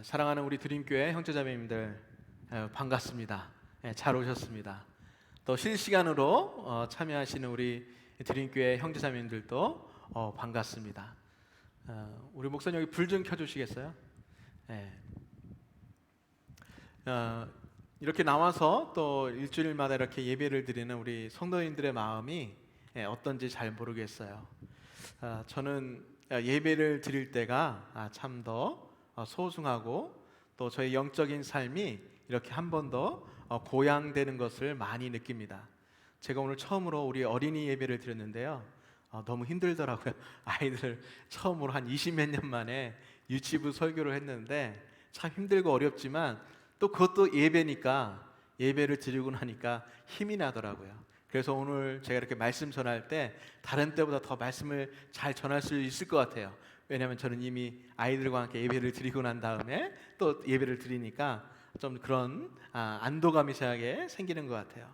사랑하는 우리 드림교회 형제자매님들, 반갑습니다. 잘 오셨습니다. 또 실시간으로 참여하시는 우리 드림교회 형제자매님들도 반갑습니다. 우리 목사님 여기 불 좀 켜주시겠어요? 이렇게 나와서 또 일주일마다 이렇게 예배를 드리는 우리 성도님들의 마음이 어떤지 잘 모르겠어요. 저는 예배를 드릴 때가 참 더 소중하고 또 저의 영적인 삶이 이렇게 한 번 더 고양되는 것을 많이 느낍니다. 제가 오늘 처음으로 우리 어린이 예배를 드렸는데요, 너무 힘들더라고요. 아이들 처음으로 한 20몇 년 만에 유치부 설교를 했는데 참 힘들고 어렵지만 또 그것도 예배니까, 예배를 드리고 나니까 힘이 나더라고요. 그래서 오늘 제가 이렇게 말씀 전할 때 다른 때보다 더 말씀을 잘 전할 수 있을 것 같아요. 왜냐하면 저는 이미 아이들과 함께 예배를 드리고 난 다음에 또 예배를 드리니까 좀 그런 안도감이 저에게 생기는 것 같아요.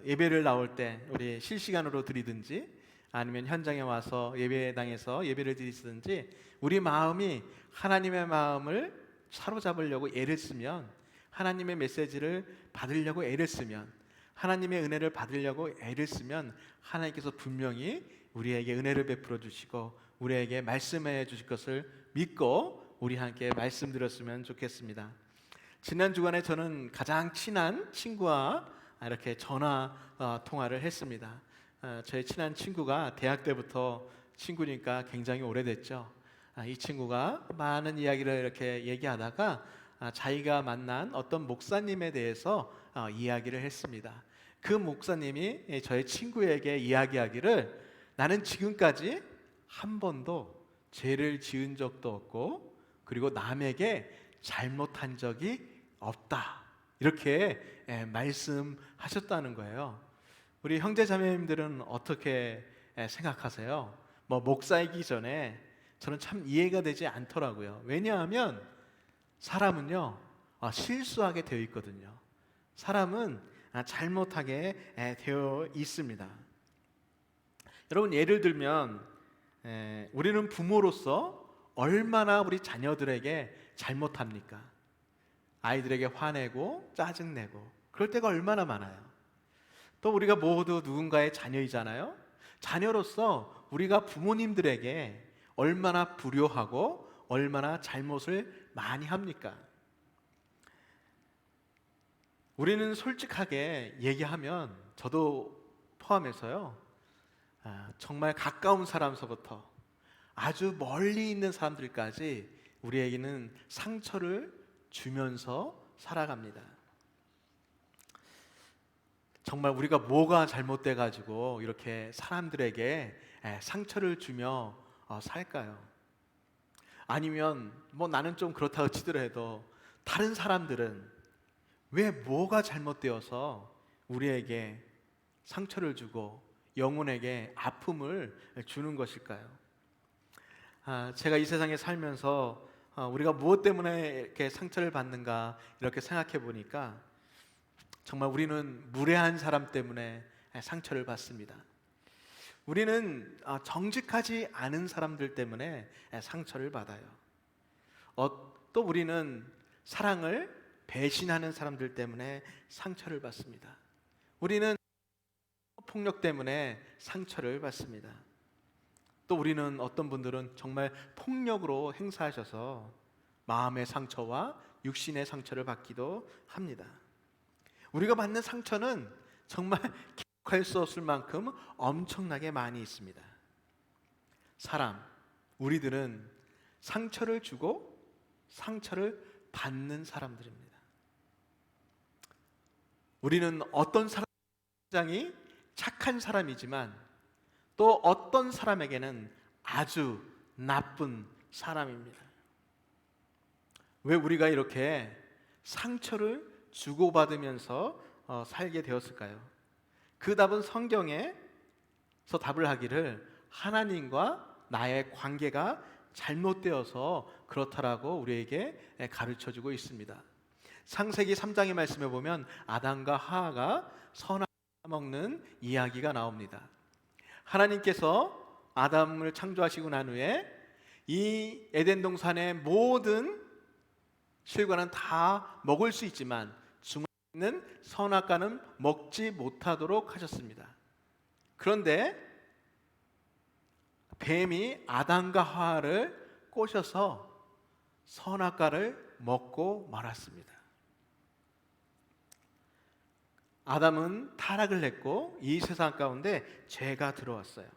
예배를 나올 때 우리 실시간으로 드리든지 아니면 현장에 와서 예배당에서 예배를 드리든지 우리 마음이 하나님의 마음을 사로잡으려고 애를 쓰면, 하나님의 메시지를 받으려고 애를 쓰면, 하나님의 은혜를 받으려고 애를 쓰면 하나님께서 분명히 우리에게 은혜를 베풀어 주시고 우리에게 말씀해 주실 것을 믿고 우리 함께 말씀드렸으면 좋겠습니다. 지난 주간에 저는 가장 친한 친구와 이렇게 전화 통화를 했습니다. 저의 친한 친구가 대학 때부터 친구니까 굉장히 오래됐죠. 이 친구가 많은 이야기를 이렇게 얘기하다가 자기가 만난 어떤 목사님에 대해서 이야기를 했습니다. 그 목사님이 저의 친구에게 이야기하기를, 나는 지금까지 한 번도 죄를 지은 적도 없고 그리고 남에게 잘못한 적이 없다, 이렇게 말씀하셨다는 거예요. 우리 형제자매님들은 어떻게 생각하세요? 목사이기 전에 저는 참 이해가 되지 않더라고요. 왜냐하면 사람은요, 실수하게 되어 있거든요. 사람은 잘못하게 되어 있습니다. 여러분, 예를 들면 우리는 부모로서 얼마나 우리 자녀들에게 잘못합니까? 아이들에게 화내고 짜증내고 그럴 때가 얼마나 많아요. 또 우리가 모두 누군가의 자녀이잖아요. 자녀로서 우리가 부모님들에게 얼마나 불효하고 얼마나 잘못을 많이 합니까? 우리는 솔직하게 얘기하면, 저도 포함해서요, 정말 가까운 사람서부터 아주 멀리 있는 사람들까지 우리에게는 상처를 주면서 살아갑니다. 정말 우리가 뭐가 잘못돼 가지고 이렇게 사람들에게 상처를 주며 살까요? 아니면 나는 좀 그렇다고 치더라도 다른 사람들은 왜 뭐가 잘못되어서 우리에게 상처를 주고 영혼에게 아픔을 주는 것일까요? 제가 이 세상에 살면서 우리가 무엇 때문에 이렇게 상처를 받는가 이렇게 생각해 보니까 정말 우리는 무례한 사람 때문에 상처를 받습니다. 우리는 정직하지 않은 사람들 때문에 상처를 받아요. 또 우리는 사랑을 배신하는 사람들 때문에 상처를 받습니다. 우리는 폭력 때문에 상처를 받습니다. 또 우리는, 어떤 분들은 정말 폭력으로 행사하셔서 마음의 상처와 육신의 상처를 받기도 합니다. 우리가 받는 상처는 정말 기록할 수 없을 만큼 엄청나게 많이 있습니다. 우리들은 상처를 주고 상처를 받는 사람들입니다. 우리는 어떤 사람이 굉장히 착한 사람이지만 또 어떤 사람에게는 아주 나쁜 사람입니다. 왜 우리가 이렇게 상처를 주고받으면서 살게 되었을까요? 그 답은 성경에서 답을 하기를, 하나님과 나의 관계가 잘못되어서 그렇다라고 우리에게 가르쳐주고 있습니다. 창세기 3장의 말씀에 보면 아담과 하와가 선악을 먹는 이야기가 나옵니다. 하나님께서 아담을 창조하시고 난 후에 이 에덴 동산의 모든 실과는 다 먹을 수 있지만 중앙에 있는 선악과는 먹지 못하도록 하셨습니다. 그런데 뱀이 아담과 하와를 꼬셔서 선악과를 먹고 말았습니다. 아담은 타락을 했고 이 세상 가운데 죄가 들어왔어요.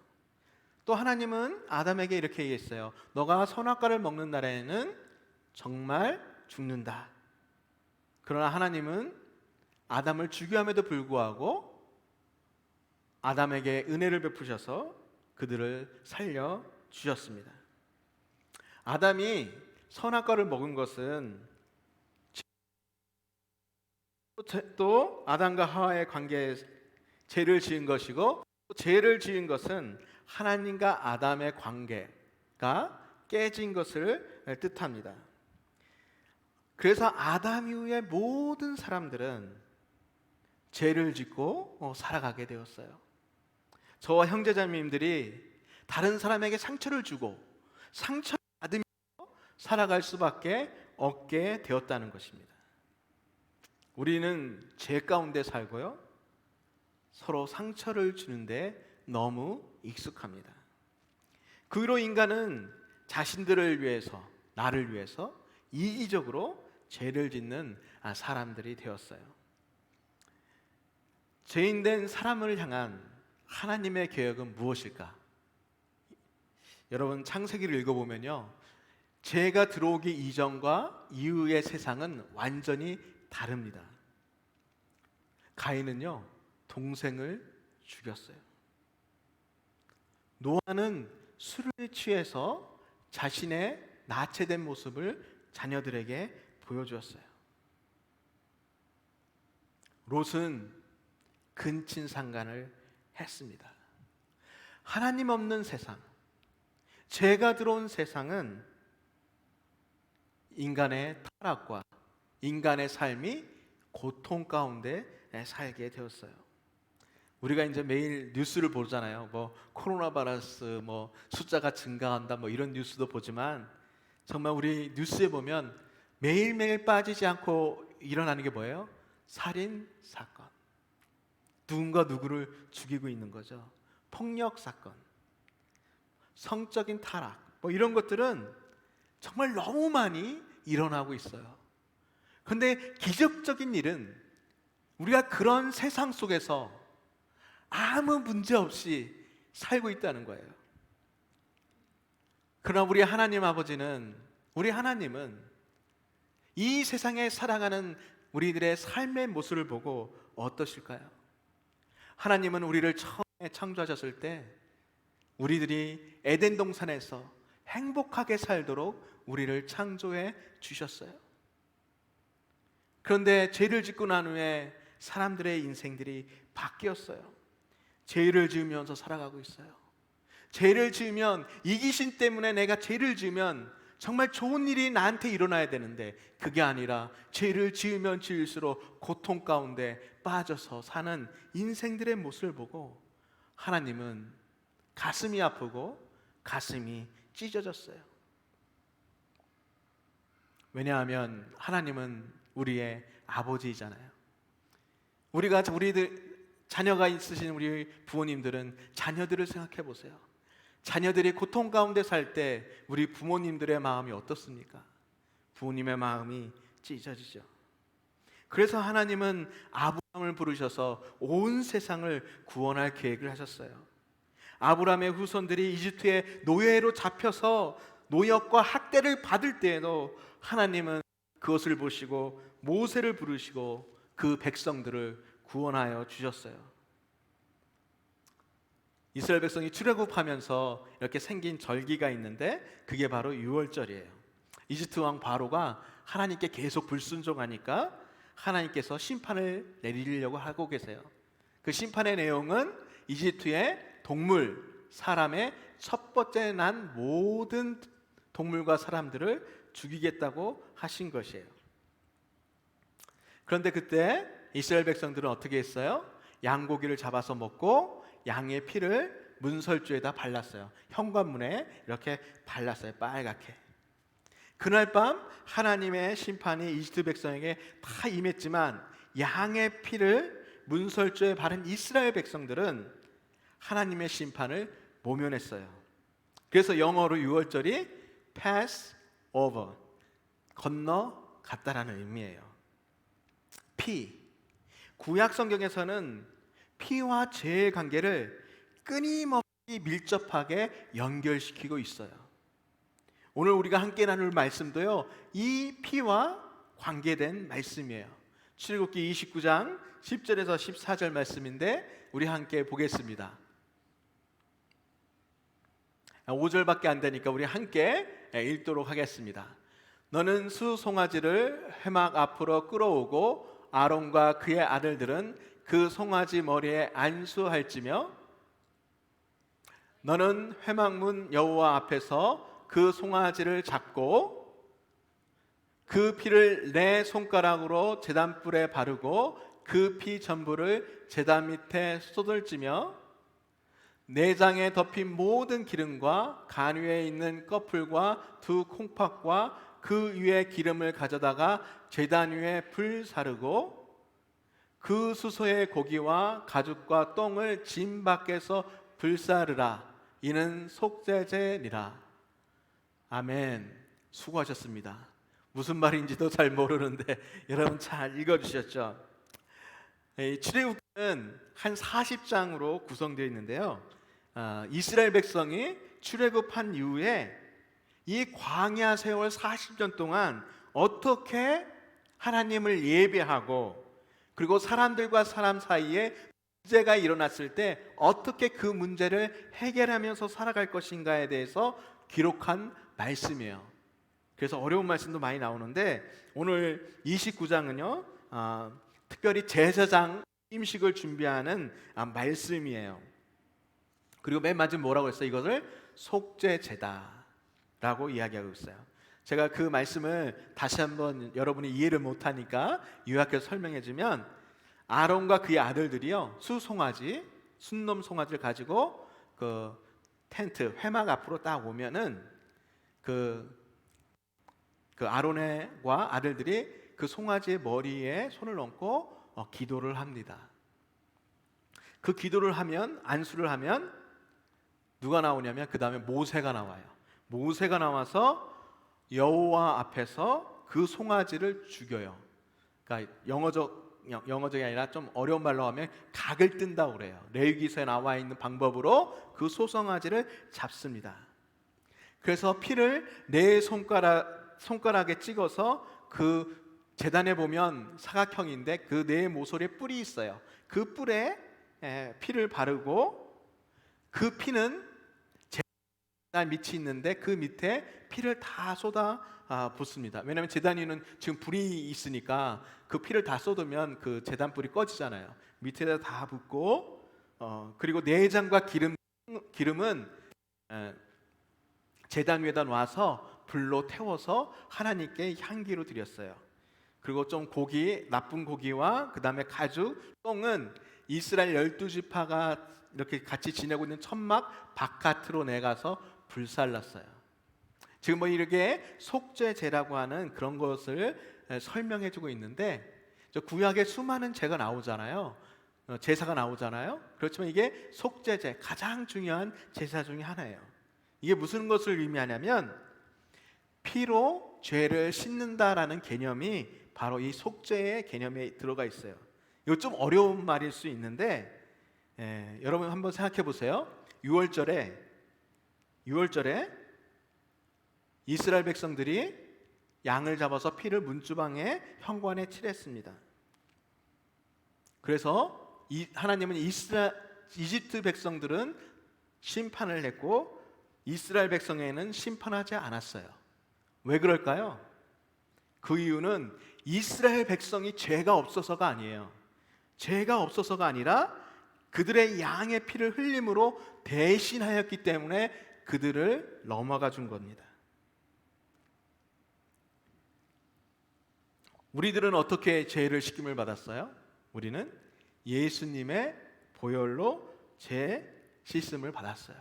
또 하나님은 아담에게 이렇게 얘기했어요. 너가 선악과를 먹는 날에는 정말 죽는다. 그러나 하나님은 아담을 죽여함에도 불구하고 아담에게 은혜를 베푸셔서 그들을 살려 주셨습니다. 아담이 선악과를 먹은 것은 또 아담과 하와의 관계에 죄를 지은 것이고, 또 죄를 지은 것은 하나님과 아담의 관계가 깨진 것을 뜻합니다. 그래서 아담 이후의 모든 사람들은 죄를 짓고 살아가게 되었어요. 저와 형제자매님들이 다른 사람에게 상처를 주고 상처를 받으며 살아갈 수밖에 없게 되었다는 것입니다. 우리는 죄 가운데 살고요, 서로 상처를 주는데 너무 익숙합니다. 그로 인간은 자신들을 위해서, 나를 위해서 이기적으로 죄를 짓는 사람들이 되었어요. 죄인된 사람을 향한 하나님의 계획은 무엇일까? 여러분, 창세기를 읽어보면요, 죄가 들어오기 이전과 이후의 세상은 완전히 다릅니다. 가인은요, 동생을 죽였어요. 노아는 술을 취해서 자신의 나체된 모습을 자녀들에게 보여주었어요. 롯은 근친상간을 했습니다. 하나님 없는 세상, 죄가 들어온 세상은 인간의 타락과 인간의 삶이 고통 가운데 살게 되었어요. 우리가 이제 매일 뉴스를 보잖아요. 뭐 코로나 바이러스 뭐 숫자가 증가한다 뭐 이런 뉴스도 보지만, 정말 우리 뉴스에 보면 매일매일 빠지지 않고 일어나는 게 뭐예요? 살인 사건. 누군가 누구를 죽이고 있는 거죠. 폭력 사건, 성적인 타락, 뭐 이런 것들은 정말 너무 많이 일어나고 있어요. 그런데 기적적인 일은 우리가 그런 세상 속에서 아무 문제 없이 살고 있다는 거예요. 그러나 우리 하나님 아버지는, 우리 하나님은 이 세상에 살아가는 우리들의 삶의 모습을 보고 어떠실까요? 하나님은 우리를 처음에 창조하셨을 때 우리들이 에덴 동산에서 행복하게 살도록 우리를 창조해 주셨어요. 그런데 죄를 짓고 난 후에 사람들의 인생들이 바뀌었어요. 죄를 지으면서 살아가고 있어요. 죄를 지으면, 이 귀신 때문에 내가 죄를 지으면 정말 좋은 일이 나한테 일어나야 되는데 그게 아니라 죄를 지으면 지을수록 고통 가운데 빠져서 사는 인생들의 모습을 보고 하나님은 가슴이 아프고 가슴이 찢어졌어요. 왜냐하면 하나님은 우리의 아버지이잖아요. 우리들 자녀가 있으신 우리 부모님들은 자녀들을 생각해 보세요. 자녀들이 고통 가운데 살 때 우리 부모님들의 마음이 어떻습니까? 부모님의 마음이 찢어지죠. 그래서 하나님은 아브라함을 부르셔서 온 세상을 구원할 계획을 하셨어요. 아브라함의 후손들이 이집트의 노예로 잡혀서 노역과 학대를 받을 때에도 하나님은 그것을 보시고 모세를 부르시고 그 백성들을 구원하여 주셨어요. 이스라엘 백성이 출애굽하면서 이렇게 생긴 절기가 있는데 그게 바로 유월절이에요. 이집트 왕 바로가 하나님께 계속 불순종하니까 하나님께서 심판을 내리려고 하고 계세요. 그 심판의 내용은 이집트의 동물, 사람의 첫 번째 난 모든 동물과 사람들을 죽이겠다고 하신 것이에요. 그런데 그때 이스라엘 백성들은 어떻게 했어요? 양고기를 잡아서 먹고 양의 피를 문설주에다 발랐어요. 현관문에 이렇게 발랐어요. 빨갛게. 그날 밤 하나님의 심판이 이집트 백성에게 다 임했지만 양의 피를 문설주에 바른 이스라엘 백성들은 하나님의 심판을 모면했어요. 그래서 영어로 유월절이 pass over, 건너갔다라는 의미예요. 피, 구약 성경에서는 피와 죄의 관계를 끊임없이 밀접하게 연결시키고 있어요. 오늘 우리가 함께 나눌 말씀도요, 이 피와 관계된 말씀이에요. 출애굽기 29장 10절에서 14절 말씀인데 우리 함께 보겠습니다. 5절밖에 안 되니까 우리 함께 읽도록 하겠습니다. 너는 수 송아지를 회막 앞으로 끌어오고 아론과 그의 아들들은 그 송아지 머리에 안수할지며 너는 회막문 여호와 앞에서 그 송아지를 잡고 그 피를 내 손가락으로 제단불에 바르고 그 피 전부를 제단 밑에 쏟을지며 내장에 덮인 모든 기름과 간 위에 있는 꺼풀과 두 콩팥과 그 위에 기름을 가져다가 제단 위에 불 사르고 그 수소의 고기와 가죽과 똥을 짐 밖에서 불사르라. 이는 속죄제니라. 아멘. 수고하셨습니다. 무슨 말인지도 잘 모르는데 여러분 잘 읽어주셨죠? 출애굽기는 한 40장으로 구성되어 있는데요, 이스라엘 백성이 출애굽한 이후에 이 광야 세월 40년 동안 어떻게 하나님을 예배하고 그리고 사람들과 사람 사이에 문제가 일어났을 때 어떻게 그 문제를 해결하면서 살아갈 것인가에 대해서 기록한 말씀이에요. 그래서 어려운 말씀도 많이 나오는데 오늘 29장은요 특별히 제사장 임식을 준비하는 말씀이에요. 그리고 맨 마지막 뭐라고 했어요? 이것을 속죄제다라고 이야기하고 있어요. 제가 그 말씀을 다시 한번 여러분이 이해를 못하니까 요약해서 설명해주면, 아론과 그의 아들들이요 수송아지, 순놈 송아지를 가지고 그 텐트 회막 앞으로 딱 오면은 그 아론과 아들들이 그 송아지의 머리에 손을 얹고 기도를 합니다. 그 기도를 하면, 안수를 하면 누가 나오냐면 그 다음에 모세가 나와요. 모세가 나와서 여호와 앞에서 그 송아지를 죽여요. 그러니까 영어적이 아니라 좀 어려운 말로 하면 각을 뜬다고 그래요. 레위기서에 나와 있는 방법으로 그 소송아지를 잡습니다. 그래서 피를 네 손가락에 찍어서 그 제단에 보면 사각형인데 그 네 모서리에 뿔이 있어요. 그 뿔에 피를 바르고 그 피는 제단 밑이 있는데 그 밑에 피를 다 쏟아 붓습니다. 왜냐하면 제단 위는 지금 불이 있으니까 그 피를 다 쏟으면 그 제단 불이 꺼지잖아요. 밑에다 다 붓고 그리고 내장과 기름은 제단 위에다 놔서 불로 태워서 하나님께 향기로 드렸어요. 그리고 좀 나쁜 고기와 그 다음에 가죽, 똥은 이스라엘 12지파가 이렇게 같이 지내고 있는 천막 바깥으로 내가서 불살랐어요. 지금 뭐 이렇게 속죄제라고 하는 그런 것을 설명해주고 있는데, 구약에 수많은 제가 나오잖아요. 제사가 나오잖아요. 그렇지만 이게 속죄제, 가장 중요한 제사 중에 하나예요. 이게 무슨 것을 의미하냐면 피로 죄를 씻는다라는 개념이 바로 이 속죄의 개념에 들어가 있어요. 이거 좀 어려운 말일 수 있는데 여러분 한번 생각해 보세요. 6월절에 이스라엘 백성들이 양을 잡아서 피를 문주방에 현관에 칠했습니다. 그래서 하나님은 이집트 백성들은 심판을 했고 이스라엘 백성에는 심판하지 않았어요. 왜 그럴까요? 그 이유는 이스라엘 백성이 죄가 없어서가 아니에요. 죄가 없어서가 아니라 그들의 양의 피를 흘림으로 대신하였기 때문에 그들을 넘어가 준 겁니다. 우리들은 어떻게 죄를 씻김을 받았어요? 우리는 예수님의 보혈로 죄 씻음을 받았어요.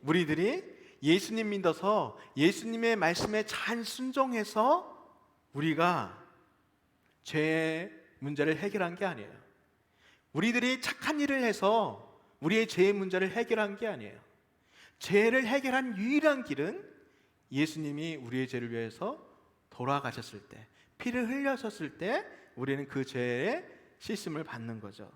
우리들이 예수님 믿어서 예수님의 말씀에 잘 순종해서 우리가 죄의 문제를 해결한 게 아니에요. 우리들이 착한 일을 해서 우리의 죄의 문제를 해결한 게 아니에요. 죄를 해결한 유일한 길은 예수님이 우리의 죄를 위해서 돌아가셨을 때, 피를 흘려셨을 때 우리는 그 죄의 씻음을 받는 거죠.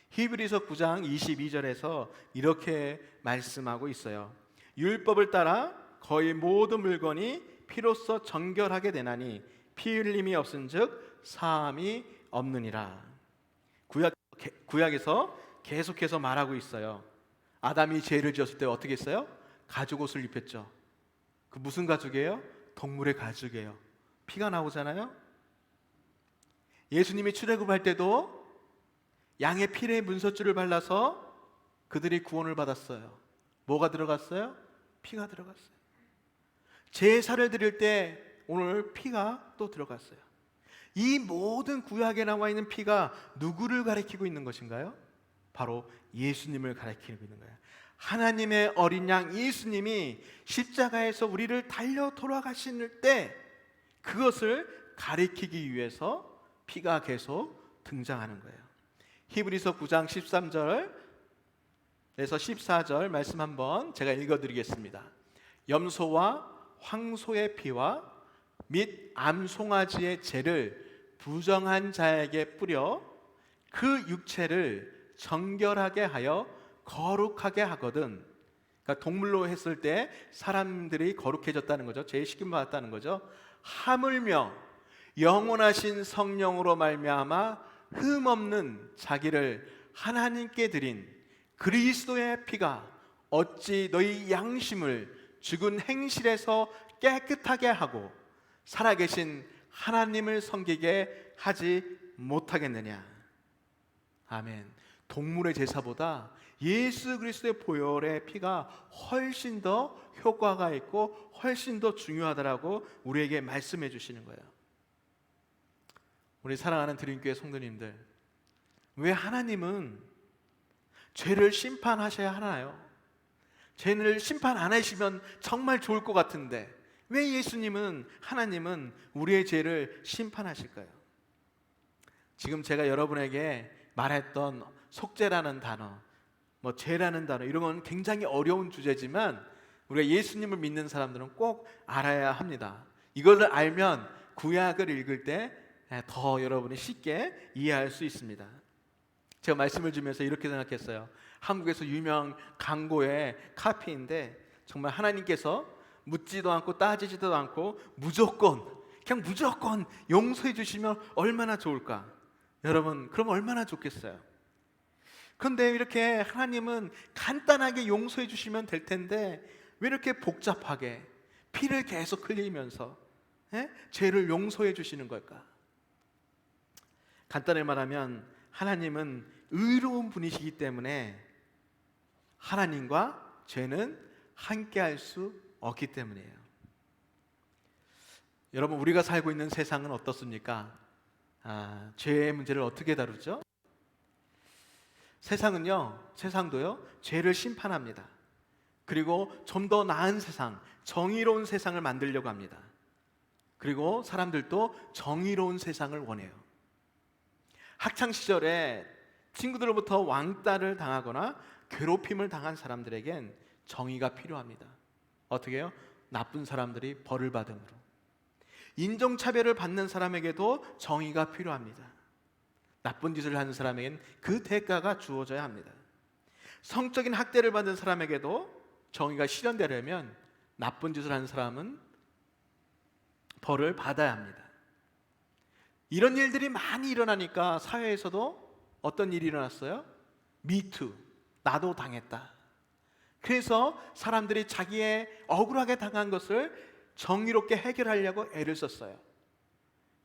히브리서 9장 22절에서 이렇게 말씀하고 있어요. 율법을 따라 거의 모든 물건이 피로써 정결하게 되나니 피 흘림이 없은즉 사함이 없느니라. 구약에서 계속해서 말하고 있어요. 아담이 죄를 지었을 때 어떻게 했어요? 가죽 옷을 입혔죠. 그 무슨 가죽이에요? 동물의 가죽이에요. 피가 나오잖아요. 예수님이 출애굽할 때도 양의 피에 문서줄을 발라서 그들이 구원을 받았어요. 뭐가 들어갔어요? 피가 들어갔어요. 제사를 드릴 때 오늘 피가 또 들어갔어요. 이 모든 구약에 나와 있는 피가 누구를 가리키고 있는 것인가요? 바로 예수님을 가리키고 있는 거예요. 하나님의 어린 양 예수님이 십자가에서 우리를 달려 돌아가실 때 그것을 가리키기 위해서 피가 계속 등장하는 거예요. 히브리서 9장 13절에서 14절 말씀 한번 제가 읽어드리겠습니다. 염소와 황소의 피와 및 암송아지의 죄를 부정한 자에게 뿌려 그 육체를 정결하게 하여 거룩하게 하거든. 그러니까 동물로 했을 때 사람들이 거룩해졌다는 거죠. 죄의 씻김 받았다는 거죠. 하물며 영원하신 성령으로 말미암아 흠없는 자기를 하나님께 드린 그리스도의 피가 어찌 너희 양심을 죽은 행실에서 깨끗하게 하고 살아계신 하나님을 섬기게 하지 못하겠느냐. 아멘. 동물의 제사보다 예수 그리스도의 보혈의 피가 훨씬 더 효과가 있고 훨씬 더 중요하다라고 우리에게 말씀해 주시는 거예요. 우리 사랑하는 드림교회 성도님들, 왜 하나님은 죄를 심판하셔야 하나요? 죄를 심판 안 하시면 정말 좋을 것 같은데 왜 예수님은, 하나님은 우리의 죄를 심판하실까요? 지금 제가 여러분에게 말했던 속죄라는 단어, 죄라는 단어, 이런 건 굉장히 어려운 주제지만 우리가 예수님을 믿는 사람들은 꼭 알아야 합니다. 이걸 알면 구약을 읽을 때 더 여러분이 쉽게 이해할 수 있습니다. 제가 말씀을 주면서 이렇게 생각했어요. 한국에서 유명 강고의 카피인데 정말 하나님께서 묻지도 않고 따지지도 않고 그냥 무조건 용서해 주시면 얼마나 좋을까? 여러분, 그럼 얼마나 좋겠어요? 그런데 이렇게 하나님은 간단하게 용서해 주시면 될 텐데 왜 이렇게 복잡하게 피를 계속 흘리면서 죄를 용서해 주시는 걸까? 간단히 말하면 하나님은 의로운 분이시기 때문에 하나님과 죄는 함께할 수 없기 때문이에요. 여러분, 우리가 살고 있는 세상은 어떻습니까? 죄의 문제를 어떻게 다루죠? 세상도요 죄를 심판합니다. 그리고 좀 더 나은 세상, 정의로운 세상을 만들려고 합니다. 그리고 사람들도 정의로운 세상을 원해요. 학창 시절에 친구들로부터 왕따를 당하거나 괴롭힘을 당한 사람들에겐 정의가 필요합니다. 어떻게 해요? 나쁜 사람들이 벌을 받음으로. 인종차별을 받는 사람에게도 정의가 필요합니다. 나쁜 짓을 하는 사람에겐 그 대가가 주어져야 합니다. 성적인 학대를 받는 사람에게도 정의가 실현되려면 나쁜 짓을 하는 사람은 벌을 받아야 합니다. 이런 일들이 많이 일어나니까 사회에서도 어떤 일이 일어났어요? 미투, 나도 당했다. 그래서 사람들이 자기의 억울하게 당한 것을 정의롭게 해결하려고 애를 썼어요.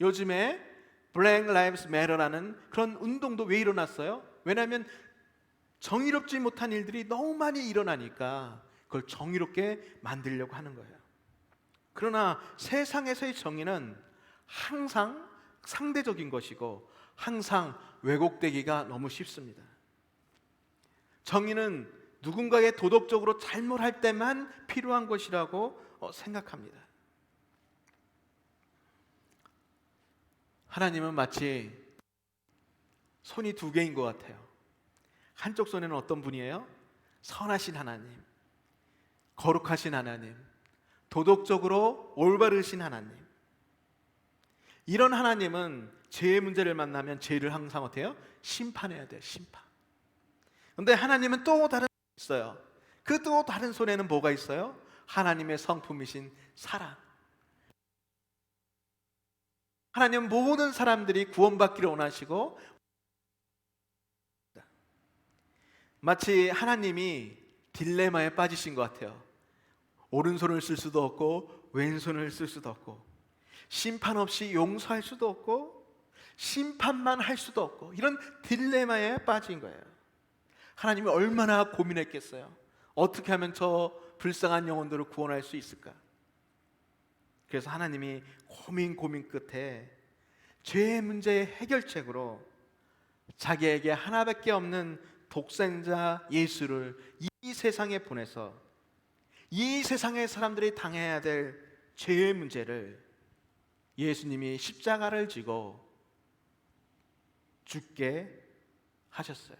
요즘에 Black Lives Matter라는 그런 운동도 왜 일어났어요? 왜냐하면 정의롭지 못한 일들이 너무 많이 일어나니까 그걸 정의롭게 만들려고 하는 거예요. 그러나 세상에서의 정의는 항상 상대적인 것이고 항상 왜곡되기가 너무 쉽습니다. 정의는 누군가의 도덕적으로 잘못할 때만 필요한 것이라고 생각합니다. 하나님은 마치 손이 두 개인 것 같아요. 한쪽 손에는 어떤 분이에요? 선하신 하나님, 거룩하신 하나님, 도덕적으로 올바르신 하나님. 이런 하나님은 죄의 문제를 만나면 죄를 항상 어때요? 심판해야 돼요. 심판. 그런데 하나님은 또 다른 손이 있어요. 그 또 다른 손에는 뭐가 있어요? 하나님의 성품이신 사랑. 하나님은 모든 사람들이 구원받기를 원하시고, 마치 하나님이 딜레마에 빠지신 것 같아요. 오른손을 쓸 수도 없고 왼손을 쓸 수도 없고, 심판 없이 용서할 수도 없고 심판만 할 수도 없고, 이런 딜레마에 빠진 거예요. 하나님이 얼마나 고민했겠어요. 어떻게 하면 저 불쌍한 영혼들을 구원할 수 있을까? 그래서 하나님이 고민 끝에 죄의 문제의 해결책으로 자기에게 하나밖에 없는 독생자 예수를 이 세상에 보내서 이 세상의 사람들이 당해야 될 죄의 문제를 예수님이 십자가를 지고 죽게 하셨어요.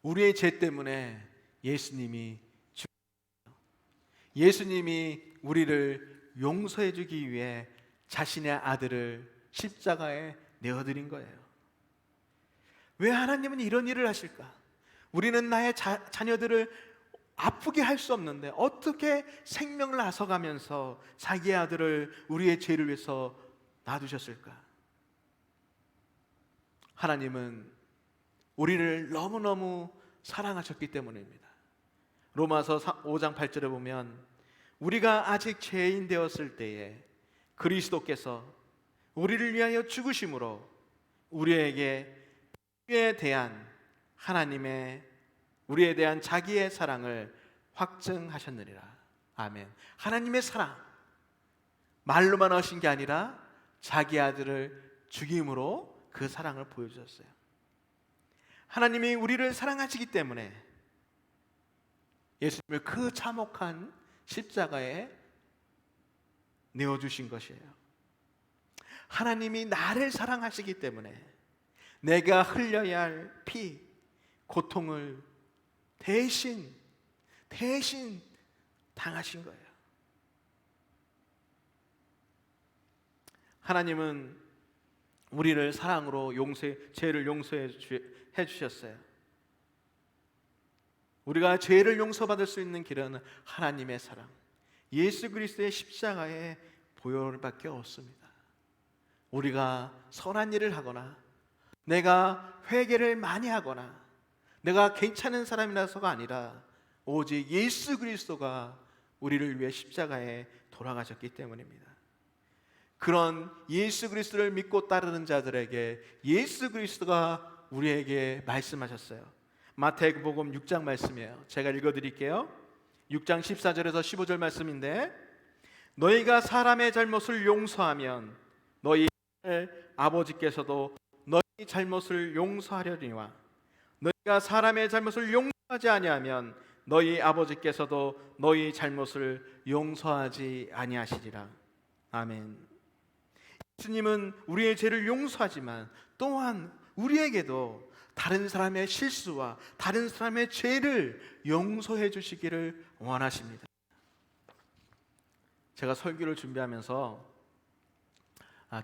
우리의 죄 때문에 예수님이 예수님이 우리를 용서해 주기 위해 자신의 아들을 십자가에 내어드린 거예요. 왜 하나님은 이런 일을 하실까? 우리는 나의 자녀들을 아프게 할 수 없는데 어떻게 생명을 앗아가면서 자기의 아들을 우리의 죄를 위해서 놔두셨을까? 하나님은 우리를 너무너무 사랑하셨기 때문입니다. 로마서 5장 8절에 보면 우리가 아직 죄인 되었을 때에 그리스도께서 우리를 위하여 죽으심으로 우리에게 우리에 대한 우리에 대한 자기의 사랑을 확증하셨느니라. 아멘. 하나님의 사랑, 말로만 하신 게 아니라 자기 아들을 죽임으로 그 사랑을 보여주셨어요. 하나님이 우리를 사랑하시기 때문에 예수님을 그 참혹한 십자가에 내어주신 것이에요. 하나님이 나를 사랑하시기 때문에 내가 흘려야 할 피, 고통을 대신 당하신 거예요. 하나님은 우리를 사랑으로 죄를 용서해 주셨어요. 우리가 죄를 용서받을 수 있는 길은 하나님의 사랑, 예수 그리스도의 십자가의 보혈밖에 없습니다. 우리가 선한 일을 하거나 내가 회개를 많이 하거나 내가 괜찮은 사람이라서가 아니라 오직 예수 그리스도가 우리를 위해 십자가에 돌아가셨기 때문입니다. 그런 예수 그리스도를 믿고 따르는 자들에게 예수 그리스도가 우리에게 말씀하셨어요. 마태복음 6장 말씀이에요. 제가 읽어드릴게요. 6장 14절에서 15절 말씀인데, 너희가 사람의 잘못을 용서하면 너희 아버지께서도 너희 잘못을 용서하려니와 너희가 사람의 잘못을 용서하지 아니하면 너희 아버지께서도 너희 잘못을 용서하지 아니하시리라. 아멘. 예수님은 우리의 죄를 용서하지만 또한 우리에게도 다른 사람의 실수와 다른 사람의 죄를 용서해 주시기를 원하십니다. 제가 설교를 준비하면서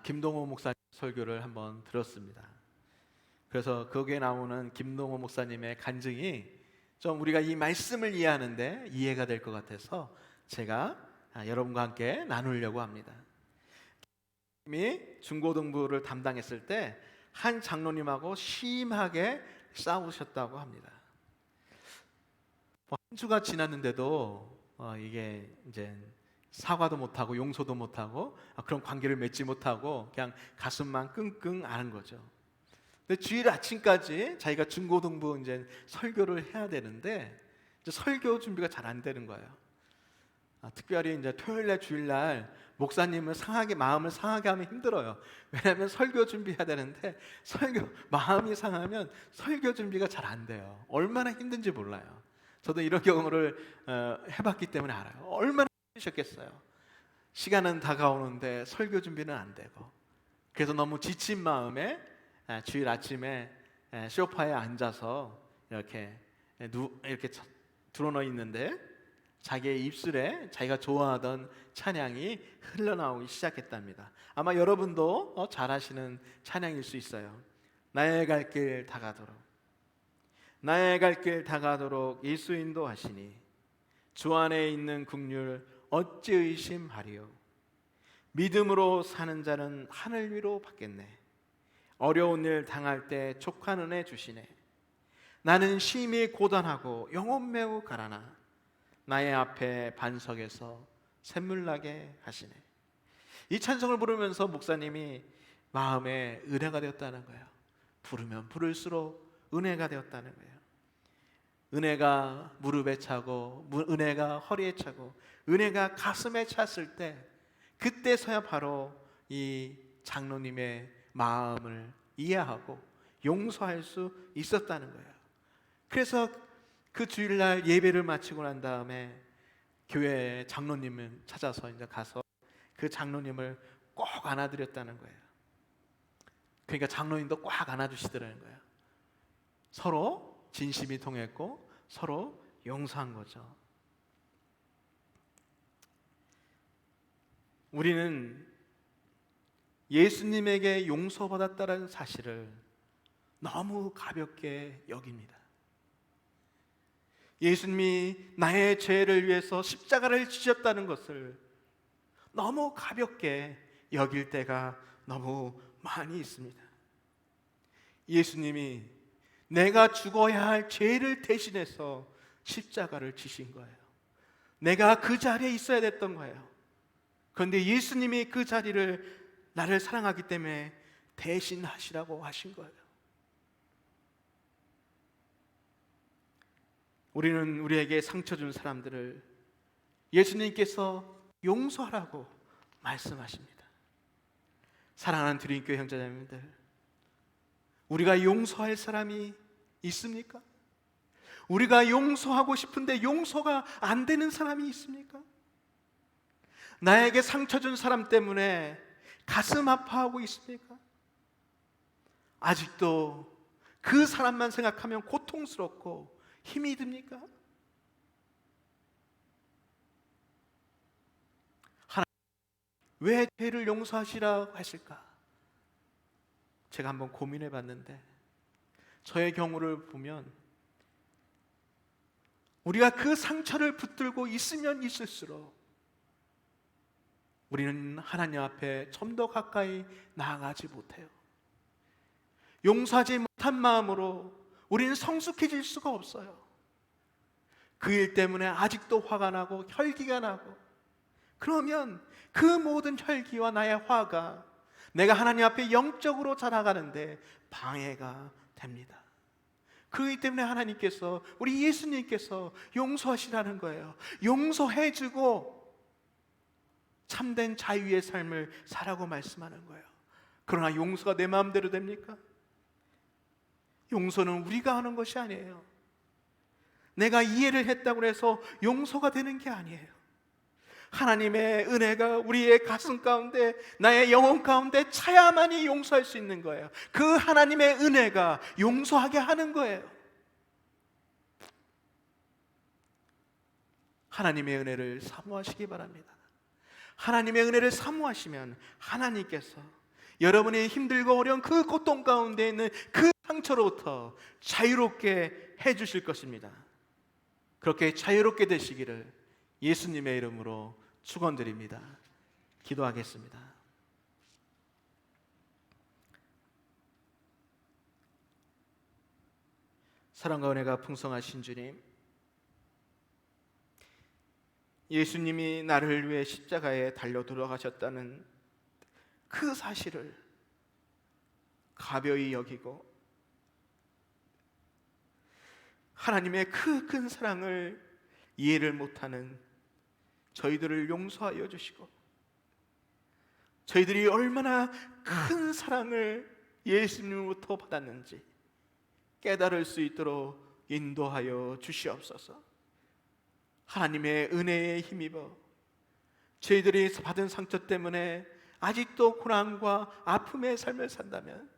김동호 목사님 설교를 한번 들었습니다. 그래서 거기에 나오는 김동호 목사님의 간증이 좀 우리가 이 말씀을 이해하는데 이해가 될 것 같아서 제가 여러분과 함께 나누려고 합니다. 중고등부를 담당했을 때 한 장로님하고 심하게 싸우셨다고 합니다. 한 주가 지났는데도 이게 이제 사과도 못하고 용서도 못하고 그런 관계를 맺지 못하고 그냥 가슴만 끙끙 앓은 거죠. 근데 주일 아침까지 자기가 중고등부 이제 설교를 해야 되는데 이제 설교 준비가 잘 안 되는 거예요. 특별히 이제 토요일날 주일날 목사님을 마음을 상하게 하면 힘들어요. 왜냐하면 설교 준비해야 되는데 마음이 상하면 설교 준비가 잘 안 돼요. 얼마나 힘든지 몰라요. 저도 이런 경험을 해봤기 때문에 알아요. 얼마나 힘드셨겠어요. 시간은 다가오는데 설교 준비는 안 되고, 그래서 너무 지친 마음에 주일 아침에 소파에 앉아서 이렇게 드러누워 있는데 자기의 입술에 자기가 좋아하던 찬양이 흘러나오기 시작했답니다. 아마 여러분도 잘 아시는 찬양일 수 있어요. 나의 갈 길 다가도록, 나의 갈 길 다가도록 예수 인도하시니 주 안에 있는 긍휼 어찌 의심하리요. 믿음으로 사는 자는 하늘 위로 받겠네. 어려운 일 당할 때 족한 은혜 주시네. 나는 심히 고단하고 영혼 매우 가라나 나의 앞에 반석에서 샘물 나게 하시네. 이 찬송을 부르면서 목사님이 마음에 은혜가 되었다는 거예요. 부르면 부를수록 은혜가 되었다는 거예요. 은혜가 무릎에 차고, 은혜가 허리에 차고, 은혜가 가슴에 찼을 때, 그때서야 바로 이 장로님의 마음을 이해하고 용서할 수 있었다는 거예요. 그래서 그 주일날 예배를 마치고 난 다음에 교회 장로님을 찾아서 이제 가서 그 장로님을 꼭 안아드렸다는 거예요. 그러니까 장로님도 꽉 안아주시더라는 거예요. 서로 진심이 통했고 서로 용서한 거죠. 우리는 예수님에게 용서받았다는 사실을 너무 가볍게 여깁니다. 예수님이 나의 죄를 위해서 십자가를 지셨다는 것을 너무 가볍게 여길 때가 너무 많이 있습니다. 예수님이 내가 죽어야 할 죄를 대신해서 십자가를 지신 거예요. 내가 그 자리에 있어야 됐던 거예요. 그런데 예수님이 그 자리를 나를 사랑하기 때문에 대신하시라고 하신 거예요. 우리는 우리에게 상처 준 사람들을 예수님께서 용서하라고 말씀하십니다. 사랑하는 드림교회 형제자매들, 우리가 용서할 사람이 있습니까? 우리가 용서하고 싶은데 용서가 안 되는 사람이 있습니까? 나에게 상처 준 사람 때문에 가슴 아파하고 있습니까? 아직도 그 사람만 생각하면 고통스럽고 힘이 듭니까? 하나님 왜 죄를 용서하시라고 하실까? 제가 한번 고민해 봤는데 저의 경우를 보면 우리가 그 상처를 붙들고 있으면 있을수록 우리는 하나님 앞에 좀 더 가까이 나아가지 못해요. 용서하지 못한 마음으로 우리는 성숙해질 수가 없어요. 그 일 때문에 아직도 화가 나고 혈기가 나고, 그러면 그 모든 혈기와 나의 화가 내가 하나님 앞에 영적으로 자라가는데 방해가 됩니다. 그렇기 때문에 하나님께서, 우리 예수님께서 용서하시라는 거예요. 용서해주고 참된 자유의 삶을 살라고 말씀하는 거예요. 그러나 용서가 내 마음대로 됩니까? 용서는 우리가 하는 것이 아니에요. 내가 이해를 했다고 해서 용서가 되는 게 아니에요. 하나님의 은혜가 우리의 가슴 가운데, 나의 영혼 가운데 차야만이 용서할 수 있는 거예요. 그 하나님의 은혜가 용서하게 하는 거예요. 하나님의 은혜를 사모하시기 바랍니다. 하나님의 은혜를 사모하시면 하나님께서 여러분의 힘들고 어려운 그 고통 가운데 있는 그 상처로부터 자유롭게 해주실 것입니다. 그렇게 자유롭게 되시기를 예수님의 이름으로 축원드립니다. 기도하겠습니다. 사랑과 은혜가 풍성하신 주님, 예수님이 나를 위해 십자가에 달려 돌아가셨다는 그 사실을 가벼이 여기고 하나님의 그 큰 사랑을 이해를 못하는 저희들을 용서하여 주시고 저희들이 얼마나 큰 사랑을 예수님으로부터 받았는지 깨달을 수 있도록 인도하여 주시옵소서. 하나님의 은혜에 힘입어 저희들이 받은 상처 때문에 아직도 고난과 아픔의 삶을 산다면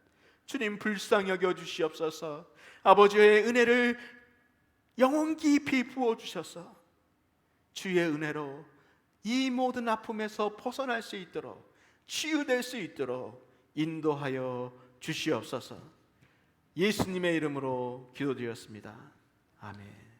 주님 불쌍히 여겨 주시옵소서. 아버지의 은혜를 영혼 깊이 부어주셔서 주의 은혜로 이 모든 아픔에서 벗어날 수 있도록, 치유될 수 있도록 인도하여 주시옵소서. 예수님의 이름으로 기도드렸습니다. 아멘.